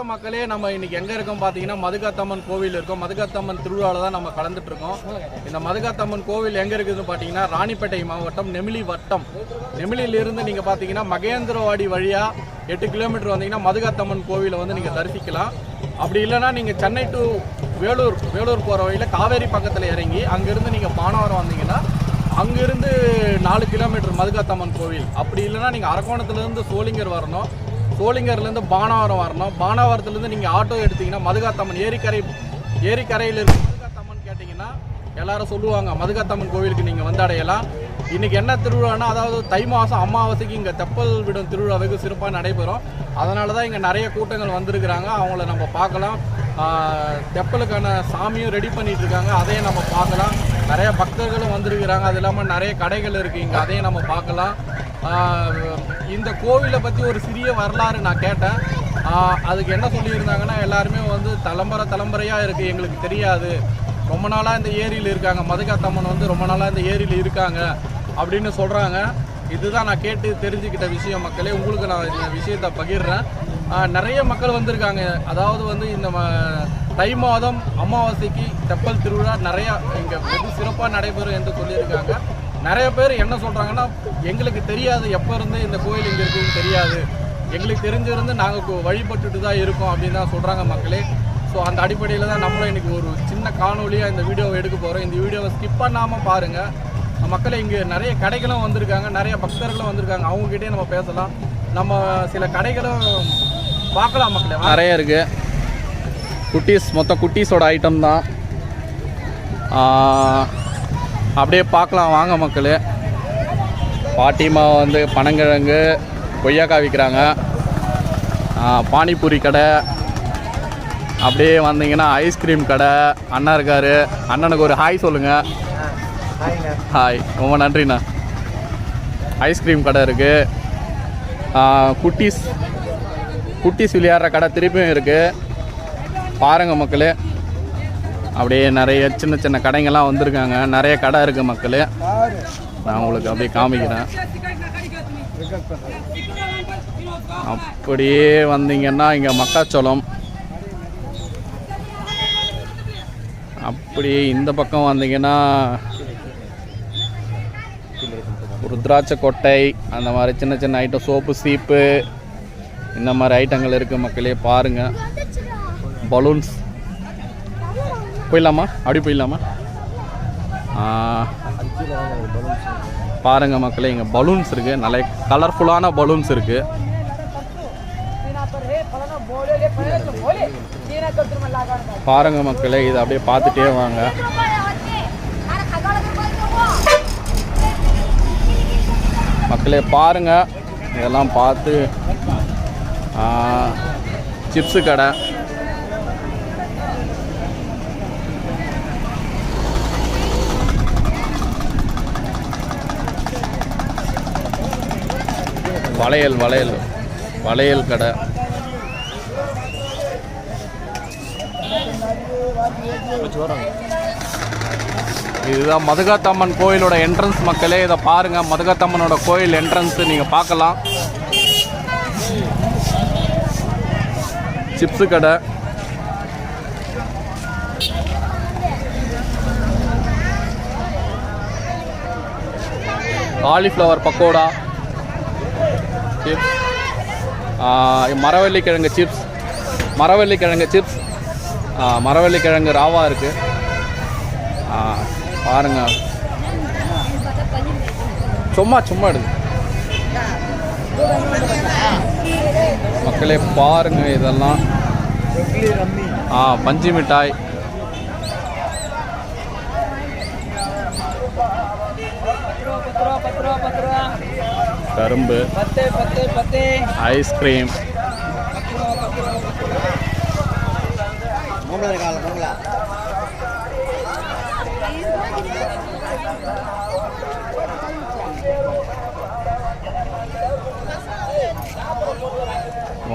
வணக்கம் மக்களே. நம்ம இன்னைக்கு எங்கே இருக்கோம் பார்த்தீங்கன்னா மதுகாத்தம்மன் கோவில் இருக்கோம். மதுகாத்தம்மன் திருவிழாவில் தான் நம்ம கலந்துட்டு இருக்கோம். இந்த மதுகாத்தம்மன் கோவில் எங்கே இருக்குதுன்னு பார்த்தீங்கன்னா ராணிப்பேட்டை மாவட்டம் நெமிலி வட்டம். நெமிலியிலிருந்து நீங்கள் பார்த்தீங்கன்னா மகேந்திரவாடி வழியாக 8 கிலோமீட்டர் வந்தீங்கன்னா மதுகாத்தம்மன் கோவிலை வந்து நீங்கள் தரிசிக்கலாம். அப்படி இல்லைன்னா நீங்கள் சென்னை டு வேலூர் போகிற வழியில் காவேரி பக்கத்தில் இறங்கி அங்கேருந்து நீங்கள் பானவரம் வந்தீங்கன்னா அங்கேருந்து 4 கிலோமீட்டர் மதுகாத்தம்மன் கோவில். அப்படி இல்லைன்னா நீங்கள் அரக்கோணத்துலேருந்து சோளிங்கர் வரணும். சோளிங்கர்லேருந்து பானவரம் வரணும். பானவரத்துலேருந்து நீங்கள் ஆட்டோ எடுத்திங்கன்னா மதுகாத்தம்மன் ஏரிக்கரையில் இருக்க மதுகாத்தம்மன் கேட்டிங்கன்னா எல்லாரும் சொல்லுவாங்க மதுகாத்தம்மன் கோவிலுக்கு நீங்கள் வந்து அடையலாம். இன்றைக்கி என்ன திருவிழான்னா, அதாவது தை மாதம் அமாவாசைக்கு இங்கே தெப்பல் விடும் திருவிழா வெகு சிறப்பாக நடைபெறும். அதனால தான் இங்கே நிறைய கூட்டங்கள் வந்திருக்கிறாங்க. அவங்கள நம்ம பார்க்கலாம். தெப்பலுக்கான சாமியும் ரெடி பண்ணிகிட்டு இருக்காங்க, அதையும் நம்ம பார்க்கலாம். நிறைய பக்தர்களும் வந்திருக்கிறாங்க. அது இல்லாமல் நிறைய கடைகள் இருக்குது இங்கே, அதையும் நம்ம பார்க்கலாம். இந்த கோவிலை பற்றி ஒரு சிறிய வரலாறு நான் கேட்டேன். அதுக்கு என்ன சொல்லியிருந்தாங்கன்னா, எல்லாருமே வந்து தலைமுறையாக இருக்குது, எங்களுக்கு தெரியாது, ரொம்ப நாளாக இந்த ஏரியில் இருக்காங்க, மதுகாத்தம்மன் வந்து ரொம்ப நாளாக இந்த ஏரியில் இருக்காங்க அப்படின்னு சொல்கிறாங்க. இதுதான் நான் கேட்டு தெரிஞ்சுக்கிட்ட விஷயம் மக்களே. உங்களுக்கு நான் இந்த விஷயத்தை பகிர்றேன். நிறைய மக்கள் வந்திருக்காங்க. அதாவது வந்து இந்த தை மாதம் அமாவாசைக்கு தெப்பல் திருவிழா நிறையா இங்கே வெகு சிறப்பாக நடைபெறும் என்று சொல்லியிருக்காங்க. நிறைய பேர் என்ன சொல்கிறாங்கன்னா, எங்களுக்கு தெரியாது, எப்போ இருந்து இந்த கோயில் இங்கே இருக்குதுன்னு தெரியாது, எங்களுக்கு தெரிஞ்சிருந்து நாங்கள் வழிபட்டுட்டு தான் இருக்கோம் அப்படின்னு தான் சொல்கிறாங்க மக்களே. ஸோ அந்த அடிப்படையில் தான் நம்மளும் இன்றைக்கி ஒரு சின்ன காணொலியாக இந்த வீடியோவை எடுக்க போகிறோம். இந்த வீடியோவை ஸ்கிப் பண்ணாமல் பாருங்கள் மக்களே. இங்கே நிறைய கடைகளும் வந்திருக்காங்க, நிறைய பக்தர்களும் வந்திருக்காங்க. அவங்ககிட்டே நம்ம பேசலாம். நம்ம சில கடைகளும் பார்க்கலாம் மக்களே. நிறைய இருக்குது. குட்டீஸ், மொத்தம் குட்டீஸோட ஐட்டம் தான். அப்படியே பார்க்கலாம் வாங்க மக்களே. பாட்டிமா வந்து பனங்கிழங்கு கொய்யாக்காய் விற்கிறாங்க. பானிபூரி கடை. அப்படியே வந்தீங்கன்னா ஐஸ்கிரீம் கடை. அண்ணா இருக்கார். அண்ணனுக்கு ஒரு ஹாய் சொல்லுங்கள். ஹாய், ரொம்ப நன்றிண்ணா. ஐஸ்கிரீம் கடை இருக்குது. குட்டீஸ் விளையாடுற கடை திருப்பியும் இருக்குது. பாருங்கள் மக்களே. அப்படியே நிறைய சின்ன சின்ன கடைங்கள்லாம் வந்திருக்காங்க. நிறைய கடை இருக்குது மக்களே. நான் உங்களுக்கு அப்படியே காமிக்கிறேன். அப்படியே வந்தீங்கன்னா இங்கே மக்காச்சோளம். அப்படியே இந்த பக்கம் வந்தீங்கன்னா ருத்ராட்ச கொட்டை, அந்த மாதிரி சின்ன சின்ன ஐட்டம், சோப்பு சீப்பு, இந்த மாதிரி ஐட்டங்கள் இருக்குது மக்களே. பாருங்கள். பலூன்ஸ் போயிடலாமா? அப்படி போயிடலாமா? பாருங்கள் மக்களே, இங்கே பலூன்ஸ் இருக்குது. நல்ல கலர்ஃபுல்லான பலூன்ஸ் இருக்குது. பாருங்கள் மக்களே, இதை அப்படியே பார்த்துட்டே வாங்க. மக்களே பாருங்கள், இதெல்லாம் பார்த்து. சிப்ஸு கடை. வளையல் கடை. இதுதான் மதுகாத்தம்மன் கோயிலோட என்ட்ரன்ஸ் மக்களே. இதை பாருங்கள், மதுகாத்தம்மனோட கோயில் என்ட்ரன்ஸ் நீங்கள் பார்க்கலாம். சிப்ஸு கடை. காலிஃப்ளவர் பக்கோடா, சிப்ஸ், மரவள்ளிக்கிழங்கு சிப்ஸ், மரவள்ளிக்கிழங்கு ராவா இருக்குது. பாருங்கள், சும்மா எடுங்க மக்களே. பாருங்கள் இதெல்லாம். பஞ்சு மிட்டாய். கரும்பு, ஐஸ்கிரீம்.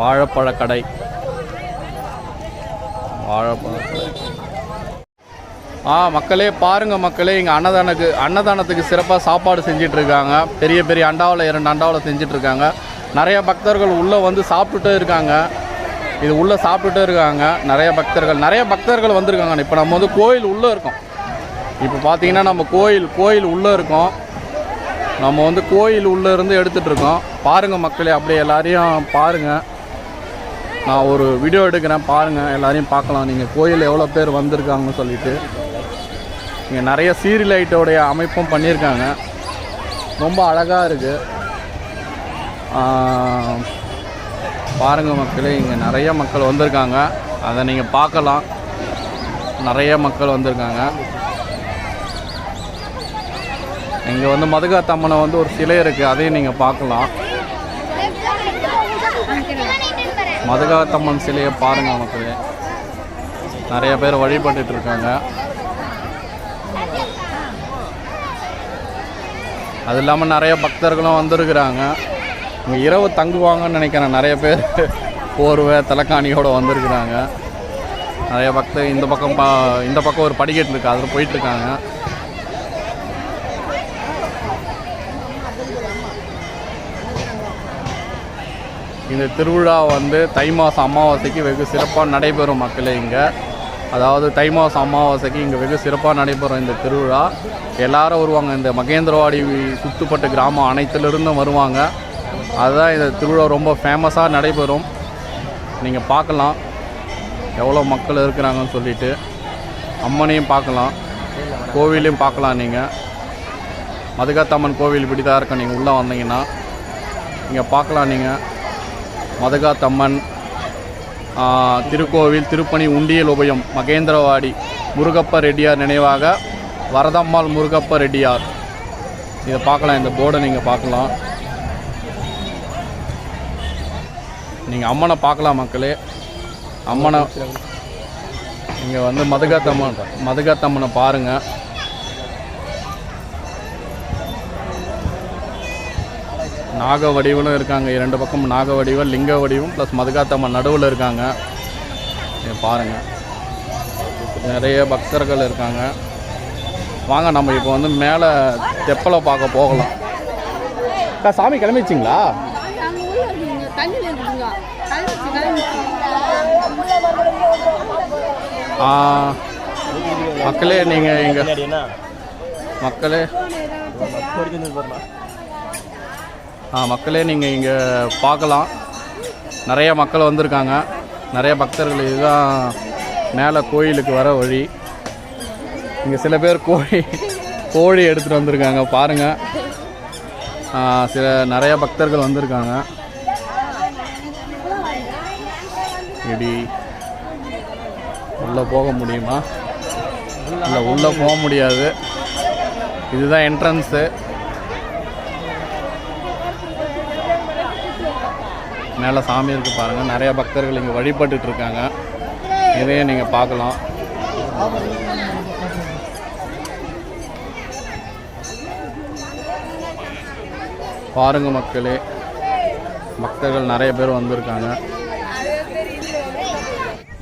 வாழைப்பழக்கடை. மக்களே பாருங்கள் மக்களே, இங்கே அன்னதானத்துக்கு சிறப்பாக சாப்பாடு செஞ்சிட்ருக்காங்க. பெரிய பெரிய அண்டாவில் 2 அண்டாவில் செஞ்சிட்ருக்காங்க. நிறைய பக்தர்கள் உள்ளே வந்து சாப்பிட்டுட்டே இருக்காங்க. இது உள்ளே சாப்பிட்டுட்டே இருக்காங்க நிறைய பக்தர்கள் வந்திருக்காங்க. இப்போ நம்ம வந்து கோயில் உள்ளே இருக்கோம். இப்போ பார்த்தீங்கன்னா நம்ம கோயில் உள்ளே இருக்கோம். நம்ம வந்து கோயில் உள்ளே இருந்து எடுத்துகிட்டு இருக்கோம். பாருங்கள் மக்களே, அப்படியே எல்லாரையும் பாருங்கள். நான் ஒரு வீடியோ எடுக்கிறேன், பாருங்கள், எல்லாரையும் பார்க்கலாம். நீங்கள் கோயில் எவ்வளோ பேர் வந்திருக்காங்கன்னு சொல்லிட்டு. இங்கே நிறைய சீரி லைட்டோடைய அமைப்பும் பண்ணியிருக்காங்க. ரொம்ப அழகாக இருக்குது. பாருங்கள் மக்களே, இங்கே நிறைய மக்கள் வந்திருக்காங்க. அதை நீங்கள் பார்க்கலாம். நிறைய மக்கள் வந்திருக்காங்க. இங்கே வந்து மதுகாத்தம்மனை வந்து ஒரு சிலை இருக்குது, அதையும் நீங்கள் பார்க்கலாம். மதுகாத்தம்மன் சிலையை பாருங்கள் மக்களே. நிறைய பேர் வழிபட்டுட்டு இருக்காங்க. அது இல்லாமல் நிறைய பக்தர்களும் வந்திருக்கிறாங்க. இங்கே இரவு தங்குவாங்கன்னு நினைக்கிறேன். நிறைய பேர் போர்வை தலைக்காணியோடு வந்திருக்கிறாங்க. நிறைய பக்தர் இந்த பக்கம் ஒரு படிக்கட்டு இருக்குது, அதில் போயிட்டுருக்காங்க. இந்த திருவிழா வந்து தை மாதம் அமாவாசைக்கு வெகு சிறப்பாக நடைபெறும் மக்களே. இங்கே அதாவது தை மாதம் அமாவாசைக்கு இங்கே வெகு சிறப்பாக நடைபெறும் இந்த திருவிழா. எல்லாரும் வருவாங்க. இந்த மகேந்திரவாடி சுற்றுப்பட்ட கிராமம் அனைத்திலிருந்தும் வருவாங்க. அதுதான் இந்த திருவிழா ரொம்ப ஃபேமஸாக நடைபெறும். நீங்கள் பார்க்கலாம் எவ்வளோ மக்கள் இருக்கிறாங்கன்னு சொல்லிட்டு. அம்மனையும் பார்க்கலாம், கோவிலையும் பார்க்கலாம். நீங்கள் மதுகாத்தம்மன் கோவில் இப்படி தான் இருக்கும். நீங்கள் உள்ளே வந்தீங்கன்னா இங்கே பார்க்கலாம். நீங்கள் மதுகாத்தம்மன் திருக்கோவில் திருப்பணி உண்டியல் உபயம் மகேந்திரவாடி முருகப்ப ரெட்டியார் நினைவாக வரதம்மாள் முருகப்ப ரெட்டியார். இதை பார்க்கலாம். இந்த போர்டை நீங்கள் பார்க்கலாம். நீங்கள் அம்மனை பார்க்கலாம் மக்களே. அம்மனை இங்கே வந்து மதுகாத்தம்மனை பாருங்கள். நாக வடிவலும் இருக்காங்க. 2 பக்கம் நாக வடிவம், லிங்க வடிவம் ப்ளஸ் மதுகாத்தம்மன் நடுவில் இருக்காங்க. பாருங்கள், நிறைய பக்தர்கள் இருக்காங்க. வாங்க நம்ம இப்போ வந்து மேலே தெப்பலை பார்க்க போகலாம். சாமி கிளம்பிச்சிங்களா? மக்களே, நீங்கள் இங்கே மக்களே நீங்கள் இங்கே பார்க்கலாம். நிறைய மக்கள் வந்திருக்காங்க, நிறைய பக்தர்கள். இதுதான் மேலே கோயிலுக்கு வர வழி. இங்கே சில பேர் கோழி எடுத்துகிட்டு வந்திருக்காங்க பாருங்கள். நிறைய பக்தர்கள் வந்திருக்காங்க. இப்படி உள்ளே போக முடியுமா? இல்லை, உள்ளே போக முடியாது. இதுதான் என்ட்ரன்ஸு. மேலே சாமி இருக்குது பாருங்கள். நிறைய பக்தர்கள் இங்கே வழிபட்டுருக்காங்க. இதையும் நீங்கள் பார்க்கலாம். பாருங்கள் மக்களே, பக்தர்கள் நிறைய பேர் வந்திருக்காங்க.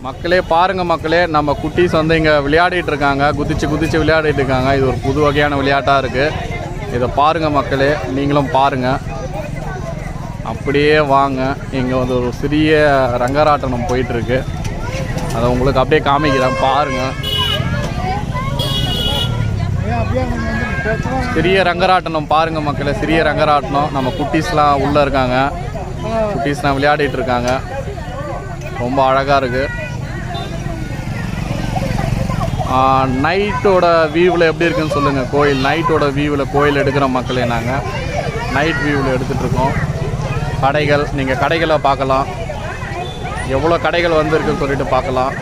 மக்களே பாருங்கள் மக்களே, நம்ம குட்டீஸ் வந்து இங்கே விளையாடிட்டு இருக்காங்க. குதிச்சு விளையாடிட்டு இருக்காங்க. இது ஒரு புது வகையான விளையாட்டாக இருக்குது. இதை பாருங்கள் மக்களே, நீங்களும் பாருங்கள். அப்படியே வாங்க. இங்கே வந்து ஒரு சிறிய ரங்கராட்டனம் போயிட்டுருக்கு. அதை உங்களுக்கு அப்படியே காமிக்கிறேன் பாருங்கள். சிறிய ரங்கராட்டனம் பாருங்கள் மக்களே, சிறிய ரங்கராட்டனம். நம்ம குட்டீஸ்லாம் உள்ளே இருக்காங்க. குட்டீஸ்லாம் விளையாடிட்டு இருக்காங்க. ரொம்ப அழகாக இருக்குது. நைட்டோட வியூவில் எப்படி இருக்குன்னு சொல்லுங்கள். கோயில் நைட்டோட வியூவில் கோயில் எடுக்கிற மக்களே. நாங்கள் நைட் வியூவில் எடுத்துகிட்ருக்கோம். கடைகள், நீங்கள் கடைகளை பார்க்கலாம். எவ்வளோ கடைகள் வந்திருக்குன்னு சொல்லிட்டு பார்க்கலாம்.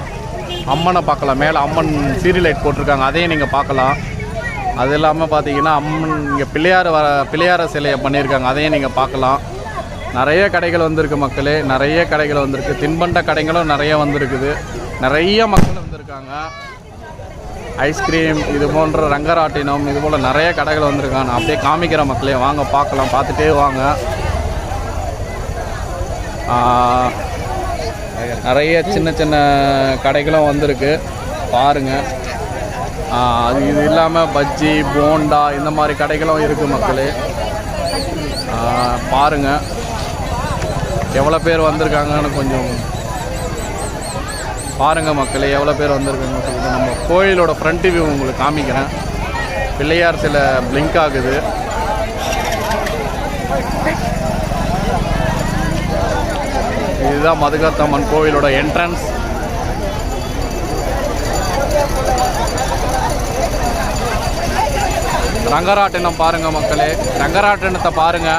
அம்மனை பார்க்கலாம். மேலே அம்மன் சீரியல் லைட் போட்டிருக்காங்க, அதையும் நீங்கள் பார்க்கலாம். அது இல்லாமல் பார்த்தீங்கன்னா அம்மன் இங்கே பிள்ளையார சிலையை பண்ணியிருக்காங்க, அதையும் நீங்கள் பார்க்கலாம். நிறைய கடைகள் வந்திருக்கு மக்களே, நிறைய கடைகள் வந்திருக்கு. தின்பண்ட கடைகளும் நிறைய வந்திருக்குது. நிறைய மக்கள் வந்திருக்காங்க. ஐஸ்கிரீம், இது போன்ற ரங்கராட்டினம், இது போல் நிறைய கடைகள் வந்திருக்காங்க. நான் அப்படியே காமிக்கிற மக்களே, வாங்க பார்க்கலாம். பார்த்துட்டே வாங்க. நிறைய சின்ன சின்ன கடைகளும் வந்திருக்கு பாருங்கள். இது இல்லாமல் பஜ்ஜி, போண்டா இந்த மாதிரி கடைகளும் இருக்குது மக்களே. பாருங்கள் எவ்வளோ பேர் வந்திருக்காங்கன்னு கொஞ்சம் பாருங்கள் மக்களே எவ்வளோ பேர் வந்திருக்காங்க சொல்லிட்டு நம்ம கோயிலோட ஃப்ரண்ட் வியூ உங்களுக்கு காமிக்கிறேன். பிள்ளையார் சில பிளிங்க் ஆகுது. இதுதான் மதுகாத்தம்மன் கோவிலோட என்ட்ரன்ஸ். ரங்கராட்டினம் பாருங்க மக்களே, ரங்கராட்டினத்தை பாருங்க.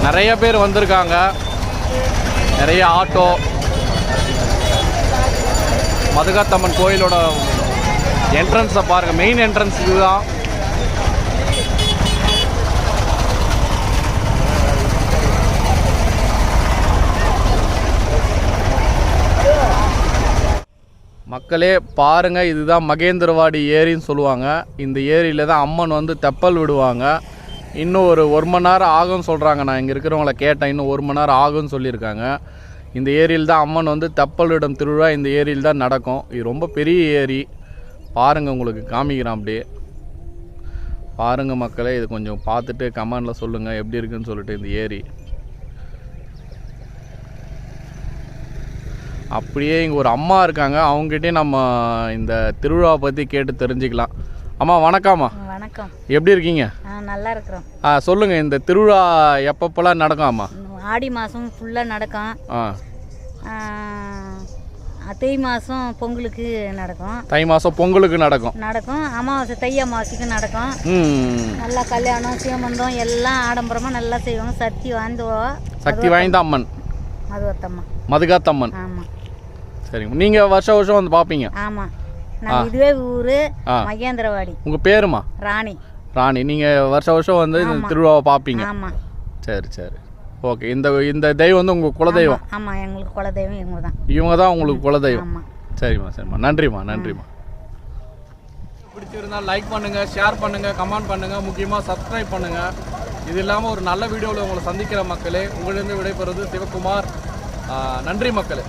நிறைய பேர் வந்திருக்காங்க, நிறைய ஆட்டோ. மதுகாத்தம்மன் கோயிலோட என்ட்ரன்ஸை பாருங்க, மெயின் என்ட்ரன்ஸ் இதுதான். மக்களே பாருங்கள், இதுதான் மகேந்திரவாடி ஏரின்னு சொல்லுவாங்க. இந்த ஏரியில் தான் அம்மன் வந்து தெப்பல் விடுவாங்க. இன்னும் ஒரு மணி நேரம் ஆகும்னு சொல்கிறாங்க. நான் இங்கே இருக்கிறவங்கள கேட்டேன், இன்னும் 1 மணி நேரம் ஆகும்னு சொல்லியிருக்காங்க. இந்த ஏரியில் தான் அம்மன் வந்து தெப்பல் விடும் திருவிழா இந்த ஏரியில் தான் நடக்கும். இது ரொம்ப பெரிய ஏரி பாருங்கள், உங்களுக்கு காமிக்கிறேன் அப்படியே பாருங்கள் மக்களே. இது கொஞ்சம் பார்த்துட்டு கமெண்டில் சொல்லுங்கள் எப்படி இருக்குன்னு சொல்லிட்டு. இந்த ஏரி அப்படியே இங்கே ஒரு அம்மா இருக்காங்க, அவங்ககிட்டே நம்ம இந்த திருவிழாவை பற்றி கேட்டு தெரிஞ்சுக்கலாம். அம்மா வணக்கம்மா. வணக்கம். எப்படி இருக்கீங்க? நல்லா இருக்கிறோம். சொல்லுங்கள், இந்த திருவிழா எப்பப்போலாம் நடக்கும்? அம்மா ஆடி மாதம் ஃபுல்லாக நடக்கும். தை மாதம் பொங்கலுக்கு நடக்கும். தை மாதம் பொங்கலுக்கு நடக்கும். அமாவாசை தை அமாவாசைக்கு நடக்கும். நல்லா கல்யாணம் சீமந்தம் எல்லாம் ஆடம்பரமாக நல்லா செய்வாங்க. சக்தி வாய்ந்த அம்மன் மதுகாத்தம்மன். ஆமாம். சரிங்க, நீங்கள் வருஷம் வந்து பார்ப்பீங்க? ஆமாம், நான் இதுவே ஊர் மகேந்திரவாடி. உங்கள் பேருமா? ராணி. ராணி, நீங்கள் வருஷம் வந்து இந்த திருவிழாவை பார்ப்பீங்க? ஆமாம். சரி சரி, ஓகே. இந்த தெய்வம் வந்து உங்கள் குலதெய்வம்? ஆமாம், எங்களுக்கு குலதெய்வம் இவங்க தான் உங்களுக்கு குலதெய்வம். ஆமாம். சரிம்மா சரிம்மா, நன்றிம்மா. பிடிச்சிருந்தால் லைக் பண்ணுங்கள், ஷேர் பண்ணுங்கள், கமெண்ட் பண்ணுங்கள், முக்கியமாக சப்ஸ்கிரைப் பண்ணுங்கள். இது இல்லாமல் ஒரு நல்ல வீடியோவில் உங்களை சந்திக்கிற மக்களே, உங்களிருந்து விடைபெறுவது சிவகுமார். நன்றி மக்களே.